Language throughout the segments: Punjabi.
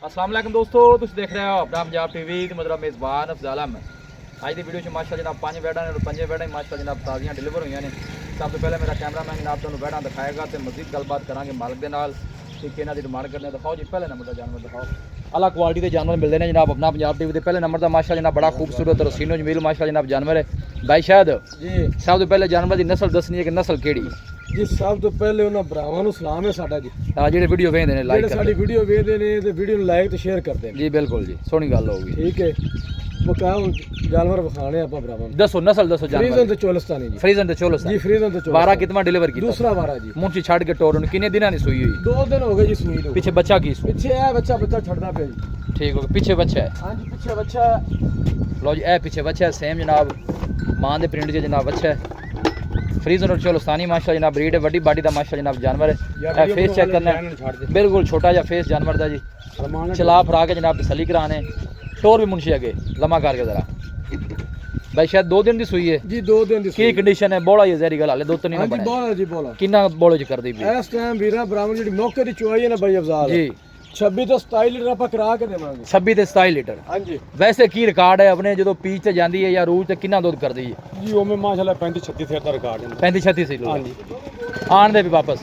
अस्सलाम वालेकुम दोस्तों, तुम देख रहे हो अपना पंजाब टीवी ते मेरा मेज़बान अफजाल अहमद। अज की वीडियो माशाअल्लाह जनाब 5 बैडा ने और 5 बैडा माशाअल्लाह जनाब ताज़ियां डिलीवर हुई ने। सब तो पहले मेरा कैमरामैन जनाब तुहानू बैडा दिखाएगा तो मजीद गलबात करांगे मालिक के नाल कि इन्हां दी डिमांड करने। दिखाओ जी पहले नंबर का जानवर दिखाओ। अला क्वालिटी के जानवर मिलते हैं जनाब अपना पंजाब टीवी के। पहले नंबर का माशाअल्लाह जनाब बड़ा खूबसूरत रसीनो जमील माशाअल्लाह जनाब जानवर है। भाई शायद जी सब तो पहले जानवर की नस्ल दसनी है कि नस्ल केड़ी जी। सब तो पहले उन्होंने भरावां नूं सलाम है साडा जी। हाँ जेडे वीडियो वेखदे ने लाइक साडी वीडियो वेखदे ने ते वीडियो नूं लाइक ते शेयर करदे ने। जी बिल्कुल जी, सोहनी गल होगी। ठीक है बका जानवर विखाने आपां भरावां दसो नस्ल दसो जानवर। फ्रीजन ते चोलस्तानी जी। फ्रीजन ते चोलस्तानी जी फ्रीजन ते चोलस्तानी। 12 कितना डिलीवर किया? दूसरा 12 जी। मुंशी छड़ के टोर कितने दिना दी सुई हुई? 2 दिन हो गए जी सुई नूं। पीछे बच्चा की पीछे है बच्चा छड़दा पे जी। ठीक हो गया, पीछे बच्चा है। हां जी पीछे बच्चा। लो जी ए पीछे बच्चा है सेम जनाब मां दे प्रिंट जे जनाब बच्चा है। फ्रीजन और चोलस्तानी माशाअल्लाह जनाब ब्रीड है, बड़ी बाडी दा माशाअल्लाह जनाब जानवर है। फेस चेक करना है बिल्कुल छोटा जा फेस जानवर दा जी। चला फरा के जनाब तसली कराने टोर भी मुंशी अगे लम्मा करके जरा। भाई शायद 2 दिन दी सुई है जी। 2 दिन दी की कंडीशन है? बोला ये जहरी गल हाले 2 तो नहीं हां बने जी। बोला जी बोला कितना बोलो जी कर दी भी इस टाइम वीरा ब्राह्मण जी मौके दी चुआई है ना भाई अफजाल जी 26 तो 27 लीटर आप करा के देवांगे। 26 ਤੇ 27 ਲੀਟਰ। ਹਾਂਜੀ ਵੈਸੇ ਕੀ ਰਿਕਾਰਡ ਹੈ ਆਪਣੇ ਜਦੋਂ ਪੀਚ ਤੇ ਜਾਂਦੀ ਹੈ ਜਾਂ ਰੂਜ ਤੇ ਕਿੰਨਾ ਦੁੱਧ ਕਰਦੀ ਹੈ? ਜੀ ਉਵੇਂ ਮਾਸ਼ਾਅੱਲਾ 35 36 ਫੇਰ ਦਾ ਰਿਕਾਰਡ ਹੈ। 35 36 ਸੀ ਹਾਂਜੀ ਆਣ ਦੇ ਵੀ ਵਾਪਸ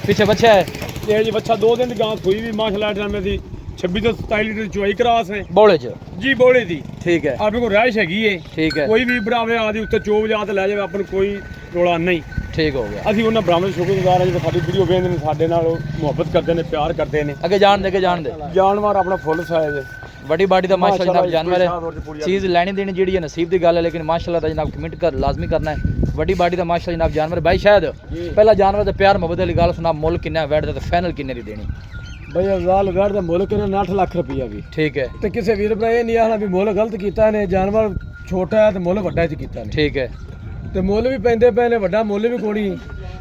ਪਿੱਛੇ ਬੱਚਾ ਹੈ। ਇਹ ਜੀ ਬੱਚਾ 2 दिन ਦੀ ਗਾਂ ਹੋਈ ਵੀ ਮਾਸ਼ਾਅੱਲਾ ਡਰਾਮੇ ਦੀ 26 ਤੋਂ 27 ਲੀਟਰ ਚੁਆਈ ਕਰਾਸ ਹੈ ਬੋਲੇ ਚ ਜੀ ਬੋਲੇ ਦੀ। ਠੀਕ ਹੈ ਆਪਣੇ ਕੋਲ ਰਾਇਸ਼ ਹੈਗੀ ਏ। ਠੀਕ ਹੈ ਕੋਈ ਵੀ ਭਰਾਵੇ ਆਦੀ ਉੱਤੇ ਚੋਬ ਜਾ ਤੇ ਲੈ ਜਾਵੇ ਆਪਾਂ ਨੂੰ ਕੋਈ ਰੋਲਾ ਨਹੀਂ। ਠੀਕ ਹੋ ਗਿਆ। ਅਸੀਂ ਉਹਨਾਂ ਬ੍ਰਾਹਮਣ ਦੇ ਸ਼ੁਕਰਗੁਜ਼ਾਰ ਹਾਂ ਜਿਹੜੇ ਸਾਡੀ ਵੀਡੀਓ ਵੇਖਦੇ ਨੇ, ਸਾਡੇ ਨਾਲ ਮੁਹੱਬਤ ਕਰਦੇ ਨੇ, ਪਿਆਰ ਕਰਦੇ ਨੇ। ਅੱਗੇ ਜਾਣ ਦੇ ਜਾਨਵਰ ਆਪਣਾ ਫੁੱਲ ਸਾਇਜ਼ ਹੈ। ਵੱਡੀ ਬਾਡੀ ਦਾ ਮਾਸ਼ਾਅੱਲਾ ਜਨਾਬ ਜਾਨਵਰ ਹੈ। ਚੀਜ਼ ਲੈਣੀ ਦੇਣੀ ਜਿਹੜੀ ਹੈ ਨਸੀਬ ਦੀ ਗੱਲ ਹੈ, ਲੇਕਿਨ ਮਾਸ਼ਾਅੱਲਾ ਦਾ ਜਨਾਬ ਕਮੈਂਟ ਕਰ ਲਾਜ਼ਮੀ ਕਰਨਾ ਹੈ। ਵੱਡੀ ਬਾਡੀ ਦਾ ਮਾਸ਼ਾਅੱਲਾ ਜਨਾਬ ਜਾਨਵਰ। ਭਾਈ ਸ਼ਾਇਦ ਪਹਿਲਾ ਜਾਨਵਰ ਦਾ ਪਿਆਰ ਮੁਹੱਬਤ ਵਾਲੀ ਗੱਲ ਸੁਣਾ। ਮੁੱਲ ਕਿੰਨਾ ਵੈਟ ਦਾ ਤੇ ਫਾਈਨਲ ਕਿੰਨੇ ਦੀ ਦੇਣੀ? ਬਈ ਅਫਜ਼ਾਲ ਵੈਟ ਦਾ ਮੁੱਲ ਕਿੰਨਾ 8 ਲੱਖ ਰੁਪਈਆ ਵੀ। ਠੀਕ ਹੈ ਤੇ ਕਿਸੇ ਵੀਰ ਭਰਾ ਇਹ ਨਹੀਂ ਆਖਣਾ ਵੀ ਮੁੱਲ ਗਲਤ ਕੀਤਾ ਨੇ। ਜਾਨਵਰ ਛੋਟਾ ਹੈ ਤੇ ਮੁੱਲ ਵੱਡਾ ਚ ਕੀਤਾ ਨੇ। ਠੀਕ ਹੈ ਤੇ ਮੁੱਲ ਵੀ ਪੈਂਦੇ ਪਏ ਨੇ, ਵੱਡਾ ਮੁੱਲ ਵੀ ਕੋਣੀ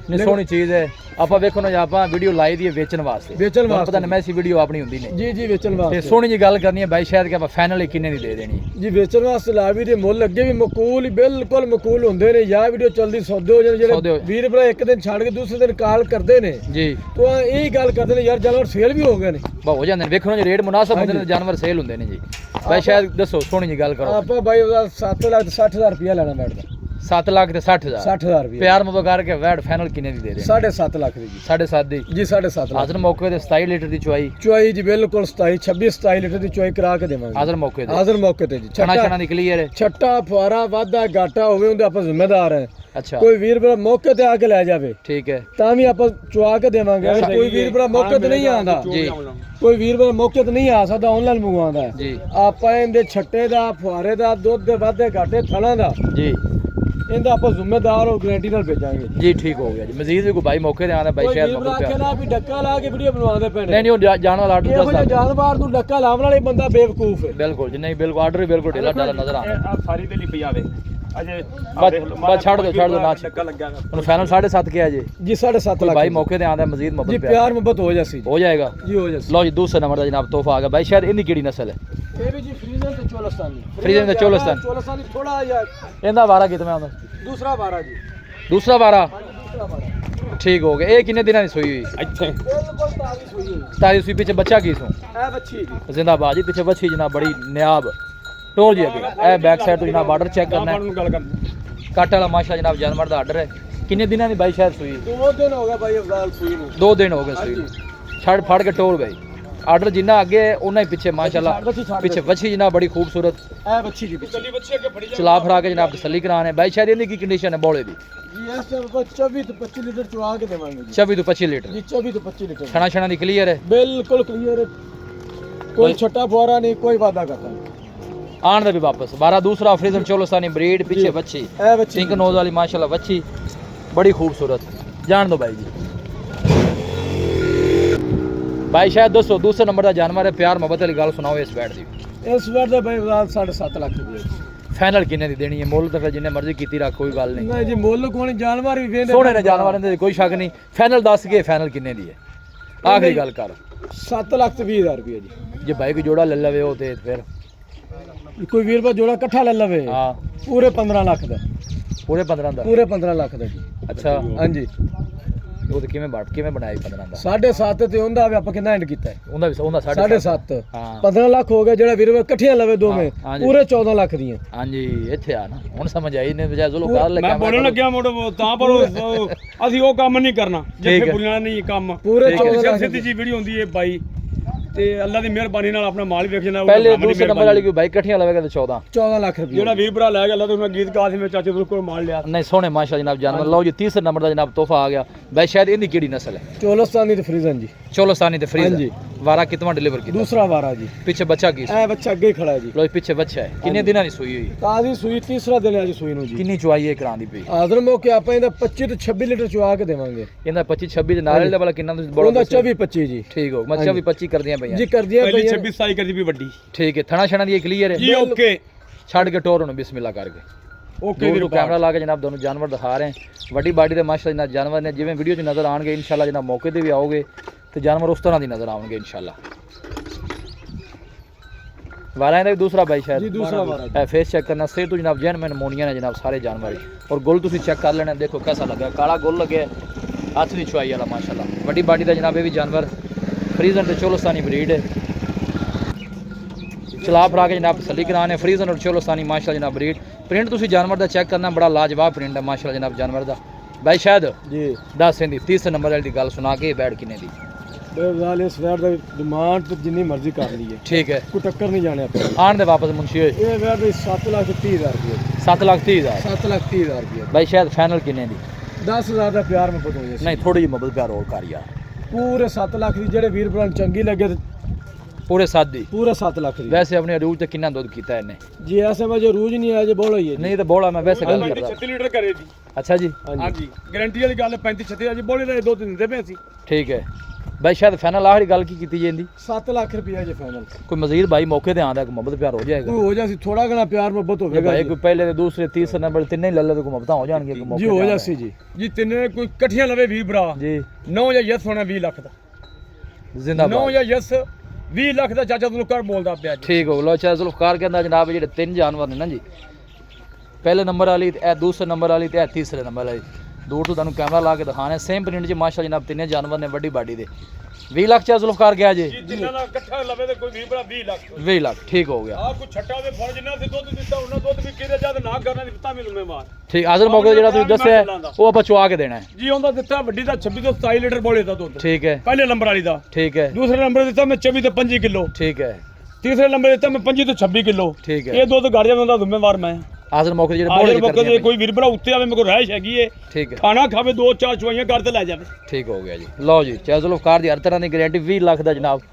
ਨਹੀਂ ਸੋਹਣੀ ਚੀਜ਼ ਹੈ। ਆਪਾਂ ਵੇਖੋ ਨਾ ਆਪਾਂ ਵੀਡੀਓ ਲਾਈ ਦੀ ਹੈ ਵੇਚਣ ਵਾਸਤੇ। ਵੇਚਣ ਵਾਸਤੇ ਪਤਾ ਨਹੀਂ ਮੈਸੀ ਵੀਡੀਓ ਆਪਣੀ ਹੁੰਦੀ ਨਹੀਂ ਜੀ ਜੀ ਵੇਚਣ ਵਾਸਤੇ। ਤੇ ਸੋਹਣੀ ਜੀ ਗੱਲ ਕਰਨੀ ਹੈ ਭਾਈ ਸ਼ਾਇਦ ਕਿ ਆਪਾਂ ਫਾਈਨਲ ਕਿੰਨੇ ਦੀ ਦੇ ਦੇਣੀ ਜੀ ਵੇਚਣ ਵਾਸਤੇ ਲਾ ਵੀ ਦੇ ਮੁੱਲ ਅੱਗੇ ਵੀ ਮਕੂਲ ਹੀ ਬਿਲਕੁਲ ਮਕੂਲ ਹੁੰਦੇ ਨੇ। ਜਾਂ ਵੀਡੀਓ ਚਲਦੀ ਸੌਦੇ ਹੋ ਜਾਣ ਜਿਹੜੇ ਵੀਰ ਭਰਾ ਇੱਕ ਦਿਨ ਛੱਡ ਕੇ ਦੂਸਰੇ ਦਿਨ ਕਾਲ ਕਰਦੇ ਨੇ ਜੀ ਤਾਂ ਇਹ ਗੱਲ ਕਰਦੇ ਨੇ ਯਾਰ ਜਾਨਵਰ ਸੇਲ ਵੀ ਹੋ ਗਏ ਨੇ। ਬਾ ਹੋ ਜਾਂਦੇ ਨੇ ਵੇਖੋ ਨਾ ਜੀ ਰੇਟ ਮੁਨਾਸਬ ਹੁੰਦੇ ਨੇ ਜਾਨਵਰ ਸੇਲ ਹੁੰਦੇ ਨੇ ਜੀ। ਭਾਈ ਸ਼ਾਇਦ ਦੱਸੋ ਸੋਹਣੀ ਜੀ ਗੱਲ ਕਰੋ। ਆਪਾਂ ਬਾਈ 7 ਲੱਖ 60,000 ਰੁਪਇਆ ਲੈਣਾ ਬੈਠਦਾ। 7 ਲੱਖ ਤੇ 60,000 60,000 ਰੁਪਇਆ ਪਿਆਰ ਮੁਹੱਬਤ ਕਰਕੇ ਵੈਟ ਫਾਈਨਲ ਕਿੰਨੇ ਦੀ ਦੇ ਰਹੇ? 7.5 ਲੱਖ ਦੀ ਜੀ। 7.5 ਦੀ ਜੀ 7.5 ਲੱਖ। ਹਾਜ਼ਰ ਮੌਕੇ ਤੇ 27 ਲੀਟਰ ਦੀ ਚੁਆਈ ਜੀ ਬਿਲਕੁਲ 27 ਲੀਟਰ ਦੀ ਚੁਆਈ ਕਰਾ ਕੇ ਦੇਵਾਂਗੇ ਹਾਜ਼ਰ ਮੌਕੇ ਤੇ। ਹਾਜ਼ਰ ਮੌਕੇ ਤੇ ਜੀ। ਛਣਾ ਦੀ ਕਲੀਅਰ ਹੈ। ਛੱਟਾ ਫੁਆਰਾ ਵਾਧਾ ਘਾਟਾ ਹੋਵੇ ਉਹਦੇ ਆਪਾਂ ਜ਼ਿੰਮੇਦਾਰ ਹੈ। ਅੱਛਾ ਕੋਈ ਵੀਰ ਭਰਾ ਮੌਕੇ ਤੇ ਆ ਕੇ ਲੈ ਜਾਵੇ ਠੀਕ ਹੈ ਤਾਂ ਵੀ ਆਪਾਂ ਚੁਆ ਕੇ ਦੇਵਾਂਗੇ। ਕੋਈ ਵੀਰ ਭਰਾ ਮੌਕੇ ਤੇ ਨਹੀਂ ਆਂਦਾ ਜੀ, ਕੋਈ ਵੀਰ ਭਰਾ ਮੌਕੇ ਤੇ ਨਹੀਂ ਆ ਸਕਦਾ ਆਨਲਾਈਨ ਮੰਗਵਾਉਂਦਾ ਜੀ। ਆਪਾਂ ਇਹਦੇ ਛੱਟੇ ਦਾ ਫੁਆਰੇ ਦਾ ਦੁੱਧ ਦੇ ਵਾਧੇ ਘਾਟੇ ਥਣਾ ਦਾ ਜੀ ਇਹਦਾ ਆਪਾਂ ਜ਼ਿੰਮੇਦਾਰ ਹੋ ਗਾਰੰਟੀ ਨਾਲ ਭੇਜਾਂਗੇ ਜੀ। ਠੀਕ ਹੋ ਗਿਆ ਜੀ। ਮਜ਼ੀਦ ਵੀ ਕੋਈ ਭਾਈ ਮੌਕੇ ਤੇ ਆਂਦਾ ਭਾਈ ਸ਼ਾਇਦ ਕੋਈ ਵੀਰ ਭਰਾ ਆਖੇ ਨਾ ਵੀ ਡੱਕਾ ਲਾ ਕੇ ਵੀਡੀਓ ਬਣਵਾਉਂਦੇ ਪੈਣੇ। ਨਹੀਂ ਉਹ ਜਾਣ ਵਾਲਾ ਆਰਡਰ ਇਹੋ ਜਿਹਾ ਦੱਸਦਾ ਜਾਨਵਰ ਨੂੰ ਡੱਕਾ ਲਾਉਣ ਵਾਲਾ ਬੰਦਾ ਬੇਵਕੂਫ ਹੈ। ਬਿਲਕੁਲ ਜੀ। ਨਹੀਂ ਬਿਲਕੁਲ ਆਰਡਰ ਬਿਲਕੁਲ ਢਿੱਲਾ ਢਾਲਾ ਨਜ਼ਰ ਆਉਂਦਾ। ਆ ਸਾਰੀ ਦੇ ਲਈ ਪਿਆਵੇ ਅਜੇ ਬਸ ਛੱਡ ਦੋ ਨਾ ਡੱਕਾ ਲੱਗਾ ਹੁਣ ਫਾਈਨਲ 7.5 ਕਿਹਾ ਜੀ। ਜੀ 7.5 ਲੱਖ ਭਾਈ ਮੌਕੇ ਤੇ ਆਂਦਾ ਮਜ਼ੀਦ ਜੀ। ਮੁਹੱਬਤ ਪਿਆਰ ਮੁਹੱਬਤ ਹੋ ਜਾਸੀ ਹੋ ਜਾਏਗਾ ਜੀ ਹੋ ਜਾਸੀ। ਲਓ ਜੀ ਦੂਸਰੇ ਨੰਬਰ ਦਾ ਜਨਾਬ ਤੋਹਫਾ ਆ ਗਿਆ ਭਾਈ ਸ਼ਾਇਦ ਇਹਦੀ ਕਿਹੜੀ ਨਸਲ ਹੈ? ਇਹ ਵੀ ਜੀ ਫਰੀਜ਼ਨ ਤੇ ਚੋਲਸਤਾਨੀ। ਫਰੀਜ਼ਨ ਤੇ ਚੋਲਸਤਾਨੀ ਥੋੜਾ ਜਿਹਾ ਇਹਦਾ ਵਾਰਾ ਕਿਤਨਾ ਆਉਂਦਾ? ਦੂਸਰਾ 12 ਜੀ। ਦੂਸਰਾ ਵਾਰਾ ਦੂਸਰਾ 12 ਠੀਕ ਹੋ ਗਿਆ। ਇਹ ਕਿੰਨੇ ਦਿਨਾਂ ਦੀ ਸੂਈ ਹੋਈ? ਇੱਥੇ ਬਿਲਕੁਲ ਤਾਜ਼ੀ ਸੂਈ ਹੈ। ਤਾਜ਼ੀ ਸੂਈ ਪਿੱਛੇ ਬੱਚਾ ਕੀ ਸੂ? ਇਹ ਬੱਚੀ ਜੀ ਜ਼ਿੰਦਾਬਾਦ ਜੀ। ਪਿੱਛੇ ਬੱਚੀ ਜਨਾਬ ਬੜੀ ਨਿਆਬ ਟੋਰ ਜੀ ਅੱਗੇ। ਇਹ ਬੈਕ ਸਾਈਡ ਤੋਂ ਜਨਾਬ ਬਾਰਡਰ ਚੈੱਕ ਕਰਨਾ ਹੈ। ਗੱਲ ਕਰਨੀ ਕੱਟ ਵਾਲਾ ਮਾਸ਼ਾ ਜਨਾਬ ਜਾਨਵਰ ਦਾ ਆਰਡਰ ਹੈ। ਕਿੰਨੇ ਦਿਨਾਂ ਦੀ ਬਾਈ ਸ਼ਾਇਦ ਸੂਈ? 2 ਦਿਨ ਹੋ ਗਿਆ ਭਾਈ ਅਫਜ਼ਾਲ ਸੂਈ ਨੂੰ। 2 ਦਿਨ ਹੋ ਗਏ ਸੂਈ ਨੂੰ। ਛੜ ਫੜ ਕੇ ਟੋਰ ਗਈ। ਆਰਡਰ ਜਿੰਨਾ ਅੱਗੇ ਹੈ ਉਹਨਾਂ ਹੀ ਪਿੱਛੇ ਮਾਸ਼ਾਅੱਲਾ ਪਿੱਛੇ ਬੱਚੀ ਜਨਾਬ ਬੜੀ ਖੂਬਸੂਰਤ। ਇਹ ਬੱਚੀ ਜੀ ਪਿੱਛੇ ਬੱਚੀ ਅੱਗੇ ਫੜੀ ਚਲਾ ਫਰਾ ਕੇ ਜਨਾਬ ਤਸੱਲੀ ਕਰਾਣੇ। ਬਾਈ ਸ਼ਾਇਦ ਇਹਦੀ ਕੀ ਕੰਡੀਸ਼ਨ ਹੈ ਬੋਲੇ ਦੀ? ਜੀ ਇਸ ਟਾਈਮ ਆਪਾਂ 24 ਤੋਂ 25 ਲੀਟਰ ਚੁਆ ਕੇ ਦੇਵਾਂਗੇ ਜੀ। 24 ਤੋਂ 25 ਲੀਟਰ ਜੀ 24 ਤੋਂ 25 ਲੀਟਰ ਛਣਾ ਛਣਾ ਦੀ ਕਲੀਅਰ ਹੈ ਬਿਲਕੁਲ ਕਲੀਅਰ ਹੈ। ਕੋਈ ਛੋਟਾ ਫੁਆਰਾ ਨਹੀਂ, ਕੋਈ ਵਾਦਾ ਕਰਤਾ ਨਹੀਂ। ਆਣ ਦਾ ਵੀ ਵਾਪਸ 12 ਦੂਸਰਾ ਫਰੀਜ਼ਨ ਚੋਲਸਤਾਨੀ ਬਰੀਡ ਪਿੱਛੇ ਬੱਚੀ ਇਹ ਬੱਚੀ ਪਿੰਕ ਨੋਜ਼ ਵਾਲੀ ਮਾਸ਼ਾਅੱਲਾ ਬੱਚੀ ਬੜੀ ਖੂਬਸੂਰਤ। ਜਾਣ ਦੋ ਬਾਈ ਜੀ। भाई शायद दोस्तों दूसरे नंबर का जानवर है। प्यार मोहब्बत वाली गल सुनाओ इस बैट की। इस बैट का भाई 7.5 लाख रुपये फाइनल किन्ने दी देनी है? मुल तो फिर जिन्ने मर्जी कीती रख कोई गल नहीं। नहीं जी मुल कोई जानवर भी वेंदे सोहने ने जानवर दे कोई शक नहीं। फाइनल दस के फाइनल किन्ने दी है? आखिरी गल कर। 7 लाख ते 20,000 रुपये जी। जे भाई कोई जोड़ा ले लवे हो ते फिर कोई वीर पर जोड़ा इकट्ठा ले लवे हां पूरे 15 लाख दा। पूरे 15 दा? पूरे 15 लाख दा जी। अच्छा हां जी ਉਹ ਤੇ ਕਿਵੇਂ ਬਣਾਇਆ 15 ਦਾ 7.5 ਤੇ ਉਹਦਾ ਵੀ ਆਪਾਂ ਕਿੰਨਾ ਐਂਡ ਕੀਤਾ ਹੈ? ਉਹਦਾ 7.5 ਹਾਂ 15 ਲੱਖ ਹੋ ਗਿਆ ਜਿਹੜਾ ਵੀਰ ਇਕੱਠੀਆਂ ਲਵੇ ਦੋਵੇਂ ਪੂਰੇ 14 ਲੱਖ ਦੀਆਂ। ਹਾਂਜੀ ਇੱਥੇ ਆ ਨਾ ਹੁਣ ਸਮਝ ਆਈ ਨੇ ਬਜਾ ਜ਼ੁਲੋ ਕਰ ਲੱਗਿਆ ਮੈਂ ਬੋਲਣ ਲੱਗਿਆ ਮੋੜੋ ਤਾਂ ਪਰ ਅਸੀਂ ਉਹ ਕੰਮ ਨਹੀਂ ਕਰਨਾ ਜਿੱਥੇ ਬੁਰੀਆਂ ਨਹੀਂ ਕੰਮ ਪੂਰੇ 14 ਲੱਖ ਸਿੱਧੀ ਜੀ ਵੀਡੀਓ ਹੁੰਦੀ ਹੈ ਬਾਈ ਤੇ ਅੱਲਾ ਦੀ ਮਿਹਰਬਾਨੀ ਨਾਲ ਆਪਣਾ ਮਾਲ ਵੇਖ ਜਾਂਦਾ। ਪਹਿਲੇ ਦੂਸਰੇ ਨੰਬਰ ਵਾਲੀ ਕੋਈ ਬਾਈਕ ਇਕੱਠੀਆਂ ਲਵੇਗਾ ਤੇ 14 ਲੱਖ ਰੁਪਏ ਜਿਹੜਾ ਵੀਰ ਭਰਾ ਲੈ ਗਿਆ ਅੱਲਾ ਤੋਂ ਮੈਂ ਗੀਤ ਗਾ ਸੀ ਮੇਰੇ ਚਾਚੇ ਕੋਲ ਮਾਲ ਲਿਆ। ਨਹੀਂ ਸੋਹਣੇ ਮਾਸ਼ਾ ਜਨਾਬ ਜਾਨਵਰ ਲਓ ਜੀ ਤੀਸਰੇ ਨੰਬਰ ਦਾ ਜਨਾਬ ਤੋਹਫਾ ਆ ਗਿਆ ਬਾਈ ਸ਼ਾਇਦ ਇਹਦੀ ਕਿਹੜੀ ਨਸਲ ਹੈ? ਚੋਲਸਤਾਨੀ ਤੇ ਫਰੀਜ਼ਨ ਜੀ। ਚੋਲਸਤਾਨੀ ਤੇ ਫਰੀਜ਼ਨ ਵਾਰਾ ਕਿਤਨਾ ਡਿਲੀਵਰ ਕੀਤਾ? ਦੂਸਰਾ ਵਾਰਾ ਜੀ। ਪਿੱਛੇ ਬੱਚਾ ਕੀ ਇਹ ਬੱਚਾ ਅੱਗੇ ਹੀ ਖੜਾ ਹੈ ਜੀ। ਲੋ ਪਿੱਛੇ ਬੱਚਾ ਹੈ ਕਿੰਨੇ ਦਿਨਾਂ ਦੀ ਸੂਈ ਹੋਈ? ਤਾਜ਼ੀ ਸੂਈ ਤੀਸਰਾ ਦਿਨ ਹੈ ਜੀ ਸੂਈ ਨੂੰ ਜੀ। ਕਿੰਨੀ ਚੁਆਈ ਹੈ ਕਰਾਂ ਦੀ ਪਈ? ਆਦਰ ਮੌਕੇ ਆਪਾਂ ਇਹਦਾ 25 ਤੋਂ 26 ਲੀਟਰ ਚੁਆ ਕੇ ਦੇਵਾਂਗੇ। ਇਹਦਾ 25 26 ਦੇ ਨਾਲੇ ਦਾ ਵਾਲਾ ਕਿੰਨਾ ਤੁਸੀਂ ਬੋਲੋ? ਉਹਦਾ 24 25 ਜੀ। ਠੀਕ ਹੋ ਮੈਂ 24 25 ਕਰਦੀਆਂ ਪਈਆਂ ਜੀ ਕਰਦੀਆਂ ਪਹਿਲੀ ਪਈਆਂ 26 27 ਕਰਦੀ ਵੀ ਵੱਡੀ। ਠੀਕ ਹੈ ਥਣਾ ਛਣਾ ਦੀ ਕਲੀਅਰ ਹੈ ਜੀ ਓਕੇ ਛੱਡ ਕੇ ਟੋਰ ਨੂੰ ਬਿਸਮਿਲ੍ਲਾ ਕਰਕੇ ਓਕੇ ਵੀਰ ਕੈਮਰਾ ਲਾ ਕੇ ਜਨਾਬ ਦੋਨੋਂ ਜਾਨਵਰ ਦਿਖਾ ਰਹੇ ਹਾਂ। ਵੱਡੀ ਬਾਡੀ ਦੇ ਮਾਸ਼ਾਅੱਲਾ ਜਨਾਬ ਜਾਨਵਰ ਨੇ ਜਿਵੇਂ ਵੀਡੀਓ 'ਚ ਨਜ਼ਰ ਆਣਗੇ ਇਨਸ਼ਾਅੱਲਾ ਜਨਾਬ ਮੌਕੇ ਤੇ ਵੀ ਆਓਗੇ ਤੇ ਜਾਨਵਰ ਉਸ ਤਰ੍ਹਾਂ ਦੀ ਨਜ਼ਰ ਆਉਣਗੇ ਇਨਸ਼ਾਅੱਲਾ। वारा है दूसरा भाई शायद जी दूसरा वारा फेस चेक करना से तो जनाब जैन मैंने मोनिया ने जनाब सारे जानवर और गुल तुम चेक कर लेना देखो कैसा लगा काला गुल लगे हाथ की चुआई वाला माशाल्लाह बड़ी बाडी का जनाब ये भी जानवर फ्रीजन तो चोलोस्तानी ब्रीड है चला फरा के जनाब तसली कराने फ्रीजन और चोलोस्तानी माशाल्लाह जनाब ब्रीड प्रिंट तुम जानवर का चेक करना बड़ा लाजवाब प्रिंट है माशाल्लाह जनाब जानवर का भाई शायद जी 10 दी 30 नंबर वाली गल सुना के बैठ किने दी इस वैर दा डिमांड तो जिन्नी मर्जी कर ली है ठीक है कोई टक्कर नहीं जाने पे आन दे वापस मुंशी होए ये वैर दा 7,30,000 रुपए 7,30,000 7,30,000 रुपए भाई शायद फाइनल किने दी 10,000 ਦਾ ਪਿਆਰ ਮੁਹੱਬਤ ਹੋ ਜਾਏ नहीं थोड़ी जी मोहब्बत प्यार और कर यार ਪੂਰੇ 7 ਲੱਖ ਦੀ ਜਿਹੜੇ ਵੀਰ ਭਰਾ ਨੂੰ ਚੰਗੀ ਲੱਗੇ ਤੇ पूरे 7 दी ਪੂਰੇ 7 ਲੱਖ ਦੀ वैसे अपने अरूज ते कितना दूध कीता है इन्हें ਜੀ ਐਸੇ ਵਜੇ ਰੂਜ ਨਹੀਂ ਆਇਆ ਜੇ ਬੋਲ ਹੋਈ ਹੈ नहीं तो बोला मैं वैसे गल करदा 36 ਲੀਟਰ ਕਰੇ ਦੀ अच्छा जी ਹਾਂਜੀ ਗਾਰੰਟੀ ਵਾਲੀ ਗੱਲ 35 36 ਜੀ ਬੋਲੇ ਦਾ ਦੁੱਧ ਦਿੰਦੇ ਪਏ ਅਸੀਂ ठीक है भाई शायद फाइनल आखिरी गल की कीती जेंदी 7 ਲੱਖ ਰੁਪਏ ਜੇ ਫਾਈਨਲ कोई मजीद भाई मौके ते आंदा मोहब्बत प्यार हो जाएगा ਕੋਈ ਹੋ ਜਾਸੀ ਥੋੜਾ ਘਣਾ ਪਿਆਰ ਮੁਹੱਬਤ ये ਹੋਵੇਗਾ भाई कोई पहले ते दूसरे तीसरे नंबर तीन ही लल्ले तो मोहब्बत हो जाएंगे कोई ਜੀ मौके ਹੋ ते ਜਾਸੀ ਜੀ ਜੀ ਤਿੰਨੇ ਕੋਈ ਇਕੱਠੀਆਂ ਲਵੇ 20 ਭਰਾ जी 9 ਜਾਂ ਯਸ ਹੋਣਾ 20 ਲੱਖ ਦਾ 9 जिंदाबाद ਜਾਂ ਯਸ 20 ਲੱਖ ਦਾ ਚਾਚਾ ਤੁਹਾਨੂੰ ਕਰ ਬੋਲਦਾ ਪਿਆ ਜੀ ठीक हो लो चाहे जुल्फकार के अंदर जनाब जेडे तीन जानवर ने ना जी पहले नंबर वाली ते दूसरे नंबर वाली ते तीसरे नंबर वाली दूर तो तुहानू कैमरा ला के दिखाने सेम प्रिंट जी माशा जनाब तीन जानवर ने वड्डी बाडी दे 20 लाख चाहे जुल्फकार गया जी ਜਿੰਨਾ ਦਾ ਇਕੱਠਾ ਲਵੇ ਤੇ ਕੋਈ 20 ਭਰਾ 20 ਲੱਖ 20 लाख ठीक हो गया ਆ ਕੋਈ ਛੱਟਾ ਦੇ ਫੜ ਜਿੰਨਾ ਤੇ ਦੁੱਧ ਦਿੱਤਾ ਉਹਨਾਂ ਦੁੱਧ ਵੀ ਕਿਹਦੇ ਜਦ ਨਾ ਕਰਨਾ ਦਿੱਤਾ ਮੈਨੂੰ ਮੈਂ ਮਾਰ ठीक हाजिर मौके जेड़ा तुसीं दस्सिया वो आपां चुआ के देना है ਜੀ ਉਹਦਾ ਦਿੱਤਾ ਵੱਡੀ ਦਾ 26 ਤੋਂ 27 ਲੀਟਰ ਬੋਲੇ ਦਾ ਦੁੱਧ ठीक है ਪਹਿਲੇ ਨੰਬਰ ਵਾਲੀ ਦਾ ठीक है ਦੂਸਰੇ ਨੰਬਰ ਦਿੱਤਾ ਮੈਂ 24 ਤੇ 25 ਕਿਲੋ ठीक है ਤੀਸਰੇ ਨੰਬਰ ਦਿੱਤਾ ਮੈਂ 25 ਤੋਂ 26 ਕਿਲੋ ठीक है ਇਹ ਦੁੱਧ ਘਰ ਜਾਂਦਾ ਦਾ ਜ਼ਿੰਮੇਵਾਰ ਮੈਂ हाजिर मौके जेडे ਆਜਰ बोले ਮੌਕੇ करते ਤੇ हैं ਕੋਈ ਵੀਰ ਭਰਾ ਉੱਤੇ ਆਵੇ ਮੇਰੇ ਕੋਲ ਰਹਿਸ਼ ਹੈਗੀ ਏ ठीक है ਖਾਣਾ ਖਾਵੇ ਦੋ ਚਾਰ ਚੁਆਈਆਂ ਕਰ ਤੇ ਲੈ ਜਾਵੇ ठीक हो गया जी लो जी चाहे जुल्फकार दी हर तरह की गारंटी 20 लाख दा जनाब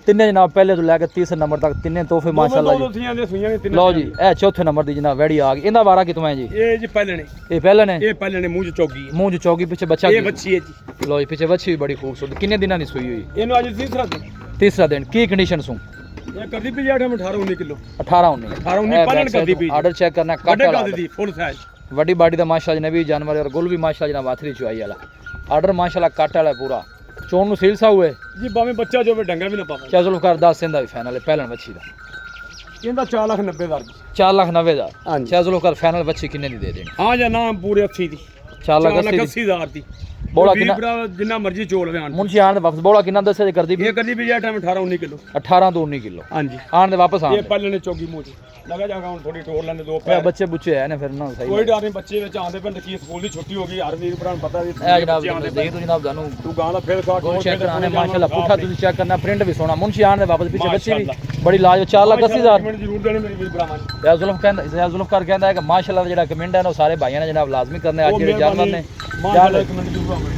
तिन्ने जनाब पहले तो लैके तीसरे नंबर तक तिन्ने तोहफे माशाल्लाह जी ਦੋਥੀਆਂ ਦੇ ਸੂਈਆਂ ਨੇ ਤਿੰਨ लो जी ए चौथे नंबर दी जनाब वैड़ी आ गई इंदा वारा कितना है जी ਇਹ ਜੀ ਪਹਿਲੇ ਨੇ ये पहले ने ਇਹ ਪਹਿਲੇ ਨੇ ਮੂੰਹ ਚ ਚੌਗੀ ਹੈ मुंह जो चौकी पीछे बच्चा ਇਹ की? ਬੱਚੀ ਹੈ ਜੀ लो जी पीछे बच्ची भी बड़ी खूबसूरत किन्ने दिना दी सुई हुई ਇਹਨੂੰ ਅੱਜ ਤੀਸਰਾ ਦਿਨ तीसरा दिन की कंडीशन सु ਇਹ ਕਰਦੀ ਪਈ 18 19 ਕਿਲੋ 18 19 18 19 ਪਾਲਣ ਕਰਦੀ ਪਈ आर्डर चेक करना कट ਵੱਡੇ वाला ਕਰ ਦੀ ਫੁੱਲ ਸਾਈਜ਼ वड्डी बाडी दा माशाल्लाह नबी जानवर और गुल भी माशाल्लाह जनाब आथरी चुआई वाला आर्डर माशाल्लाह कट वाला पूरा चोन नु सील सा हुए ਜੀ ਭਾਵੇਂ ਬੱਚਾ ਜੋ ਡੰਗਾ ਵੀ ਨਾ ਪਾਵੇ चलो कर 10 दिन दा भी फाइनल है पहलन बच्ची दा ਇਹਦਾ 4,90,000 ਦੀ 4,90,000 ਹਾਂਜੀ। चलो कर फाइनल बच्ची किन्ने दी दे देनी ਹਾਂ ਜਾਂ ਨਾ ਪੂਰੇ 80 ਦੀ 4,80,000 4,80,000 ਦੀ ਬੋਲਾ ਵੀਹ ਕਿੰਨਾ ਭਰਾ ਜਿੰਨਾ ਮਰਜ਼ੀ ਚੋਲ ਲੈਣ मुंशी आन दे वापस बोला किन्ना दसे जे करदी भी ਇਹ ਕਰਦੀ ਪਈ 18 19 ਕਿਲੋ 18 तो 19 किलो ਹਾਂਜੀ आन दे वापस आन ਇਹ ਪਹਿਲੇ ਨੇ ਚੌਗੀ ਮੂੰਹ ਚ ਲਗਾ ਜਾਗਾ ਹੁਣ ਥੋੜੀ ਟੋਰ ਲੈਂਦੇ ਦੋ दे ਪੈਰ बच्चे बुच्चे है ना फिर ना सही ਕੋਈ ਡਰ ਨਹੀਂ ਬੱਚੇ ਵਿੱਚ ਆਉਂਦੇ ਪੈਣ ਕੀ ਸਕੂਲ ਦੀ ਛੁੱਟੀ ਹੋ ਗਈ ਹਰ ਵੀਰ ਭਰਾ ਨੂੰ ਪਤਾ ਵੀ ए जनाब ਬੱਚੇ ਆਉਂਦੇ दे तो जनाब जानू ਤੂੰ ਗਾਂ ਦਾ ਫੇਰ ਖਾ गोल चेक कराने माशाल्लाह पुठा तुसी चेक करना प्रिंट भी सोना मुंशी आन दे वापस पीछे बच्चे भी बड़ी लाज 4,80,000 ਮਿੰਟ ਜ਼ਰੂਰ ਦੇਣੇ ਮੇਰੇ ਵੀਰ ਭਰਾਵਾਂ ਨੂੰ या जुल्फकार कहता है कि माशाल्लाह जेड़ा कमेंट है ना सारे भाइयों ने जनाब लाजमी करने आज जेड़े जानवर ने ਮਾਸ਼ਾਅੱਲਾ ਇੱਕ ਮਿੰਟ ਜ਼ਰੂਰ ਆਵੇ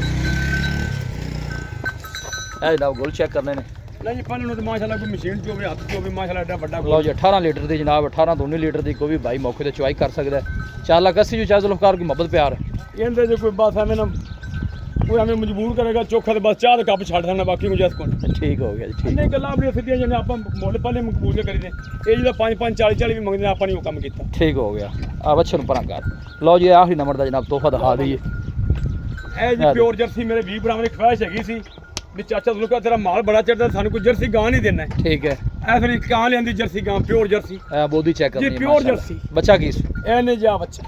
ए जनाब गोल चेक करने ने ਨਹੀਂ ਜੀ ਪਹਿਲੇ ਨੂੰ ਤੇ ਮਾਸ਼ਾਅੱਲਾ ਕੋਈ ਮਸ਼ੀਨ ਚ ਹੋਵੇ ਹੱਥ ਚ ਹੋਵੇ ਮਾਸ਼ਾਅੱਲਾ ਐਡਾ ਵੱਡਾ लो जी 18 लीटर दी जनाब 18 तो 19 लीटर दी कोई भी भाई मौके ते चुआई कर सकदा है 4,80,000 जो चाहे जुल्फकार की मोहब्बत प्यार ਇਹਦੇ ਜੇ ਕੋਈ ਬਸ ਐਵੇਂ ਨਾ ਕੋਈ ਐਵੇਂ ਮਜਬੂਰ ਕਰੇਗਾ ਚੋਖਾ ਤੇ ਬਸ ਚਾਹ ਦਾ ਕੱਪ ਛੱਡ ਦੇਣਾ ਬਾਕੀ ਗੁੰਜਾਇਸ਼ ਕੋਲ ठीक हो गया जी ठीक ਇੰਨੇ ਗੱਲਾਂ ਆਪਣੀਆਂ ਸਿੱਧੀਆਂ ਜਿਹਨੇ ਆਪਾਂ ਮੁੱਲ ਪਹਿਲੇ ਮਕਬੂਲ ਕੇ ਕਰੀਦੇ ਇਹ ਜਿਹੜਾ 5 5 40 40 ਵੀ ਮੰਗਦੇ ਨੇ ਆਪਾਂ ਨਹੀਂ ਉਹ ਕੰਮ ਕੀਤਾ ठीक हो गया अब अच्छे परा कर लो जी आखिरी नंबर दा जनाब तोहफा दिखा दईए ਇਹ ਜੀ ਪਿਓਰ ਜਰਸੀ ਮੇਰੇ ਵੀਹ ਭਰਾਵਾਂ ਦੀ ਖਵਾਇਸ਼ ਹੈਗੀ ਸੀ ਵੀ ਚਾਚਾ ਜ਼ੁਲਕਾ ਤੇਰਾ ਮਾਲ ਬੜਾ ਚੜਦਾ ਸਾਨੂੰ ਕੋਈ ਜਰਸੀ ਗਾਂ ਨਹੀਂ ਦੇਣਾ ठीक है ਐ ਫਿਰ ਇੱਕ ਕਾਂ ਲਿਆਂਦੀ ਜਰਸੀ ਗਾਂ ਪਿਓਰ ਜਰਸੀ बोधी चेक जी, करनी प्योर माशाल्लाह। जर्सी। बच्चा की ਇਹਨੇ ਜਾ ਬੱਚਾ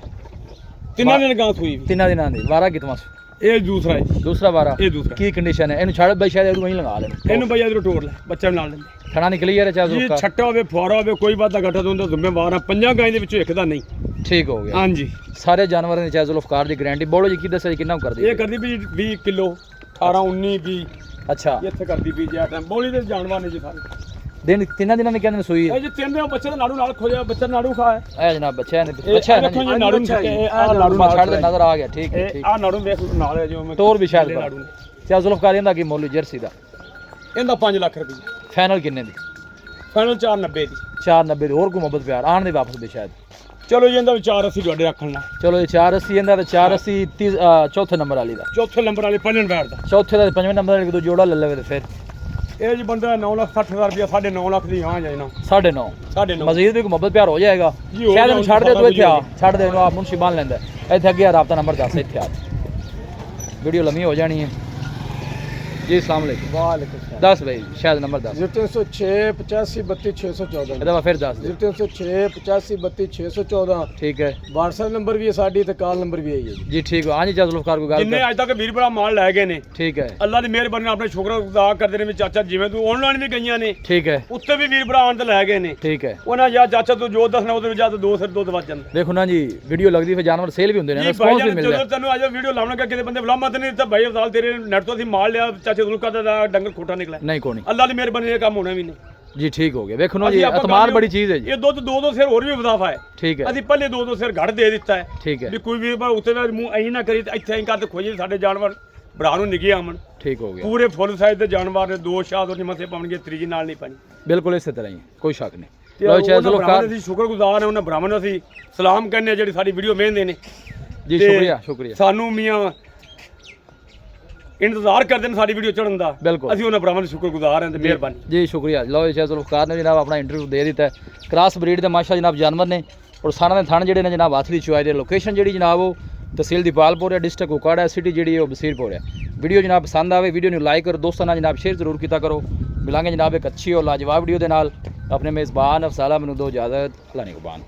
ਤਿੰਨਾਂ ਦਿਨ ਗਾਂ ਸੂਈ ਵੀ तीन दिन दी वारा कितना ਇਹ ਦੂਸਰਾ ਹੈ ਜੀ। ਦੂਸਰਾ ਵਾਰਾ ਇਹ ਦੂਸਰਾ ਕੀ ਕੰਡੀਸ਼ਨ ਹੈ ਇਹਨੂੰ ਛੱਡ ਬਈ ਸ਼ਾਇਦ ਇਹਨੂੰ ਵਹੀਂ ਲਗਾ ਲੈਣ ਇਹਨੂੰ ਬਈ ਇਧਰੋਂ ਟੋੜ ਲੈ ਬੱਚਾ ਵੀ ਨਾਲ ਲੈਂਦੇ ਥਣਾ ਨਹੀਂ ਕਲੀਅਰ ਹੈ ਚਾਹ ਜੀ ਜ਼ੁਲਫਕਾਰ ਛੱਟਾ ਹੋਵੇ ਫੁਆਰਾ ਹੋਵੇ ਕੋਈ ਵਾਦਾ ਘਟਾ ਤੋਂ ਜ਼ਿੰਮੇਵਾਰ ਆ 5 ਗਾਂ ਦੇ ਵਿੱਚੋਂ ਇੱਕ ਦਾ ਨਹੀਂ ਠੀਕ ਹੋ ਗਿਆ ਹਾਂਜੀ ਸਾਰੇ ਜਾਨਵਰਾਂ ਦੀ ਚਾਹ ਜ਼ੁਲਫਕਾਰ ਦੀ ਗਾਰੰਟੀ ਬੋਲੋ ਜੀ ਕੀ ਦੱਸਿਆ ਜੀ ਕਿੰਨਾ ਕੁ ਕਰਦੀ ਇਹ ਕਰਦੀ ਵੀ 20 ਕਿਲੋ 18 19 20 ਅੱਛਾ ਇੱਥੇ ਕਰਦੀ ਵੀ ਜੀ ਆ ਟਾਈਮ ਬੋਲੀ ਦੇ ਜਾਨਵਰ ਨੇ ਜੀ ਸਾਰੇ ਦਿਨ ਤਿੰਨਾਂ ਦਿਨਾਂ ਨੇ ਕਹਿੰਦੇ ਨੇ ਸੂਈ ਇਹ ਜੀ ਤਿੰਨ ਦਿਨ ਬੱਚੇ ਦਾ ਨਾੜੂ ਨਾਲ ਖੋਜਿਆ ਬੱਚਾ ਨਾੜੂ ਖਾਇਆ ਇਹ ਜਨਾਬ ਬੱਚਾ ਹੈ ਬੱਚਾ ਹੈ ਨਾ ਜੀ? ਨਾੜੂ ਆ ਨਾੜੂ ਬਸ ਛੱਡ ਦੇ ਨਜ਼ਰ ਆ ਗਿਆ ਠੀਕ ਹੈ ਠੀਕ ਆ ਨਾੜੂ ਵੇਖ ਨਾਲ ਹੈ ਜਿਵੇਂ ਮੈਂ ਤੋਰ ਵੀ ਸ਼ਾਇਦ ਨਾੜੂ ਨੇ। ਚਾਹ ਜ਼ੁਲਫਕਾਰ ਇਹਦਾ ਕੀ ਮੁੱਲ ਜਰਸੀ ਦਾ ਇਹਦਾ 5 ਲੱਖ ਰੁਪਏ ਫਾਈਨਲ ਕਿੰਨੇ ਦੀ ਫਾਈਨਲ 490 ਦੀ 490 ਦੀ ਹੋਰ ਕੋਈ ਮੁਹੱਬਤ ਪਿਆਰ ਆਣ ਦੇ ਵਾਪਸ ਵੀ ਸ਼ਾਇਦ ਚਲੋ ਜੀ ਇਹਦਾ ਵਿਚਾਰ ਅਸੀਂ ਤੁਹਾਡੇ ਰੱਖਣ ਨਾਲ ਚਲੋ ਇਹ 480 ਇਹਦਾ ਤੇ 480 ਚੌਥੇ ਨੰਬਰ ਵਾਲੀ ਦਾ ਚੌਥੇ ਨੰਬਰ ਵਾਲੇ ਪੰਜਨ ਬੈਠ ਦਾ ਚੌਥੇ ਦਾ ਤੇ ਪੰਜਵੇਂ ਨੰਬਰ ਵਾਲੀ ਦੋ ਜੋੜਾ ਲੈ ਲਵੇ ਤੇ ਫਿਰ ਇਹ ਜੀ ਬੰਦਾ 9,60,000 ਰੁਪਏ 9.5 ਲੱਖ ਦੀ ਹਾਂ ਜਾਈ ਨਾ 9.5 9.5 ਮਜ਼ੀਦ ਵੀ ਕੋਈ ਮੁਹੱਬਤ ਪਿਆਰ ਹੋ ਜਾਏਗਾ ਜੀ, ਹੋ ਸ਼ਾਇਦ ਇਹਨੂੰ ਛੱਡ ਦੇ ਤੂੰ ਇੱਥੇ ਆ ਜਾਊਗਾ। ਛੱਡ ਦੇ ਇਹਨੂੰ ਆ ਮੁਨਸ਼ੀ ਬੰਨ ਲੈਂਦਾ ਇੱਥੇ ਅੱਗੇ ਆ ਰਾਬਤਾ ਨੰਬਰ ਦੱਸ ਇੱਥੇ ਆ ਵੀਡੀਓ ਲੰਮੀ ਹੋ ਜਾਣੀ ਹੈ ਜੀ ਅਸਲਾਮ ਵਾਲੇकुम ਵਾਲੇਕੁਮ ਸਲਾਮ ਦੱਸ ਭਾਈ ਸ਼ਾਇਦ ਨੰਬਰ ਦੱਸ 0306 85 32 614 ਇਹਦਾ ਵਾ ਫਿਰ ਦੱਸ ਦੇ 0306 85 32 614 ਠੀਕ ਹੈ WhatsApp ਨੰਬਰ ਵੀ ਹੈ ਸਾਡੀ ਤੇ ਕਾਲ ਨੰਬਰ ਵੀ ਹੈ ਜੀ ਜੀ ਠੀਕ ਹੈ ਹਾਂਜੀ ਜ਼ੁਲਫਕਾਰ ਕੋਈ ਗੱਲ ਜਿੰਨੇ ਕਰ ਅੱਜ ਤੱਕ ਵੀਰ ਭਰਾ ਮਾਲ ਲੈ ਗਏ ਨੇ ਠੀਕ ਹੈ ਅੱਲਾ ਦੀ ਮਿਹਰਬਾਨੀ ਨਾਲ ਆਪਣੇ ਸ਼ੁਕਰ ਅਦਾ ਕਰਦੇ ਨੇ ਵੀ ਚਾਚਾ ਜਿਵੇਂ ਤੂੰ ਆਨਲਾਈਨ ਵੀ ਗਈਆਂ ਨੇ ਠੀਕ ਹੈ ਉੱਤੇ ਵੀ ਵੀਰ ਭਰਾ ਆਣ ਤੇ ਲੈ ਗਏ ਨੇ ਠੀਕ ਹੈ ਉਹਨਾਂ ਯਾਰ ਚਾਚਾ ਤੂੰ ਜੋ ਦੱਸਣਾ ਉਹਦੇ ਵਿੱਚ ਜਾਂ ਤਾਂ ਦੋ ਸਿਰ ਦੁੱਧ ਵੱਜ ਜਾਂਦਾ ਦੇਖੋ ਨਾ ਜੀ ਵੀਡੀਓ ਲੱਗਦੀ ਫਿਰ ਜਾਨਵਰ ਸੇਲ ਵੀ ਹੁੰਦੇ ਨੇ ਜੀ ਰਿਸਪੌਂਸ ਭਾਈ ਵੀ ਜਾਨ ਮਿਲਦਾ ਜਦੋਂ ਤੈਨੂੰ ਅੱਜ ਵੀਡੀਓ ਲਾਉਣਾ ਕਿਤੇ ਬੰਦੇ ਬੁਲਾਮਾ ਤੇ ਨਹੀਂ ਦਿੱਤਾ ਭਾਈ ਅਫਜ਼ਾਲ ਤੇਰੇ ਨੈਟ ਤੋਂ ਅਸੀਂ ਮਾਲ ਲਿਆ ਚਾਚੇ ਜ਼ੁਲਕਾ ਦਾ ਡੰਗਰ ਖੋਟਾ ਨਿਕਲਿਆ ਨਹੀਂ ਕੋਈ ਨਹੀਂ ਅੱਲਾ ਦੀ ਮਿਹਰਬਾਨੀ ਇਹ ਕੰਮ ਹੋਣਾ ਵੀ ਨਹੀਂ ਜੀ ਠੀਕ ਹੋ ਗਿਆ ਵੇਖੋ ਨਾ ਜੀ ਅਸੀਂ ਆਪਾਂ ਅਤਮਾਨ ਗੱਲ- ਬੜੀ ਚੀਜ਼ ਹੈ ਜੀ ਇਹ ਦੁੱਧ ਦੋ ਸਿਰ ਹੋਰ ਵੀ ਵਦਾਫਾ ਹੈ ਠੀਕ ਹੈ ਅਸੀਂ ਪਹਿਲੇ ਦੋ ਸਿਰ ਘੜ ਦੇ ਦਿੱਤਾ ਹੈ ਠੀਕ ਹੈ ਵੀ ਕੋਈ ਵੀ ਉੱਤੇ ਦਾ ਮੂੰਹ ਐਂ ਨਾ ਕਰੀ ਤੇ ਇੱਥੇ ਐਂ ਕਰ ਤੇ ਖੋਜੇ ਸਾਡੇ ਜਾਨਵਰ ਭਰਾ ਨੂੰ ਨਿੱਗੇ ਆਮਣ ਠੀਕ ਹੋ ਗਿਆ ਪੂਰੇ ਫੁੱਲ ਸਾਈਜ਼ ਦੇ ਜਾਨਵਰ ਨੇ ਦੋ ਸ਼ਾਦ ਉਹਨੇ ਮੱਥੇ ਪਾਉਣਗੇ ਤੀਜੀ ਨਾਲ ਨਹੀਂ ਪਾਣੀ ਬਿਲਕੁਲ ਇਸੇ ਤਰ੍ਹਾਂ ਹੀ ਹੈ, ਕੋਈ ਸ਼ੱਕ ਨਹੀਂ ਤੇ ਲਓ ਚਾਹੇ ਜ਼ੁਲਫਕਾਰ ਅਸੀਂ ਸ਼ੁਕਰਗੁਜ਼ਾਰ ਹਾਂ ਉਹਨਾਂ ਭਰਾਵਾਂ ਨੂੰ ਅਸੀਂ ਸਲਾਮ ਕਰਨੇ ਆ ਜਿਹੜੀ ਸਾਡੀ ਵੀਡੀਓ ਵੇਖਦੇ ਨੇ ਜੀ ਤੇ ਸ਼ੁਕਰੀਆ ਸ਼ੁਕਰੀਆ ਸਾਨੂੰ ਮੀਆਂ ਇੰਤਜ਼ਾਰ ਕਰਦੇ ਨੇ ਸਾਡੀ ਵੀਡੀਓ ਚੜਨ ਦਾ ਬਿਲਕੁਲ। ਅਸੀਂ ਉਹਨਾਂ ਭਰਾਵਾਂ ਦੇ ਸ਼ੁਕਰਗੁਜ਼ਾਰ ਹਾਂ ਤੇ ਮਿਹਰਬਾਨੀ ਜੀ ਸ਼ੁਕਰੀਆ ਲਓ ਜੀ ਜ਼ੁਲਫਕਾਰ ਨੇ ਜਨਾਬ ਆਪਣਾ ਇੰਟਰਵਿਊ ਦੇ ਦਿੱਤਾ ਹੈ ਕ੍ਰਾਸ ਬਰੀਡ ਦੇ ਮਾਸ਼ਾ ਜਨਾਬ ਜਾਨਵਰ ਨੇ ਔਰ ਸਾਰਿਆਂ ਦੇ ਥਣ ਜਿਹੜੇ ਨੇ ਜਨਾਬ ਹੱਥ ਦੀ ਚੁਆਈ ਦੇ ਲੋਕੇਸ਼ਨ ਜਿਹੜੀ ਜਨਾਬ ਉਹ ਤਹਿਸੀਲ ਦੀਪਾਲਪੁਰ ਹੈ ਡਿਸਟ੍ਰਿਕਟ ਕੁਕਾੜਾ ਹੈ ਸਿਟੀ ਜਿਹੜੀ ਉਹ ਬਸੀਰਪੁਰ ਹੈ ਵੀਡੀਓ ਜਨਾਬ ਪਸੰਦ ਆਵੇ ਵੀਡੀਓ ਨੂੰ ਲਾਈਕ ਔਰ ਦੋਸਤਾਂ ਨਾਲ ਜਨਾਬ ਸ਼ੇਅਰ ਜ਼ਰੂਰ ਕੀਤਾ ਕਰੋ ਮਿਲਾਂਗੇ ਜਨਾਬ ਇੱਕ ਅੱਛੀ ਔਰ ਲਾਜਵਾਬ ਵੀਡੀਓ ਦੇ ਨਾਲ ਆਪਣੇ ਮੇਜ਼ਬਾਨ ਅਫਜ਼ਾਲਾ ਮੈਨੂੰ ਦੋ ਇਜਾਜ਼ਤ ਅੱਲਾ ਨਿਗਹਬਾਨ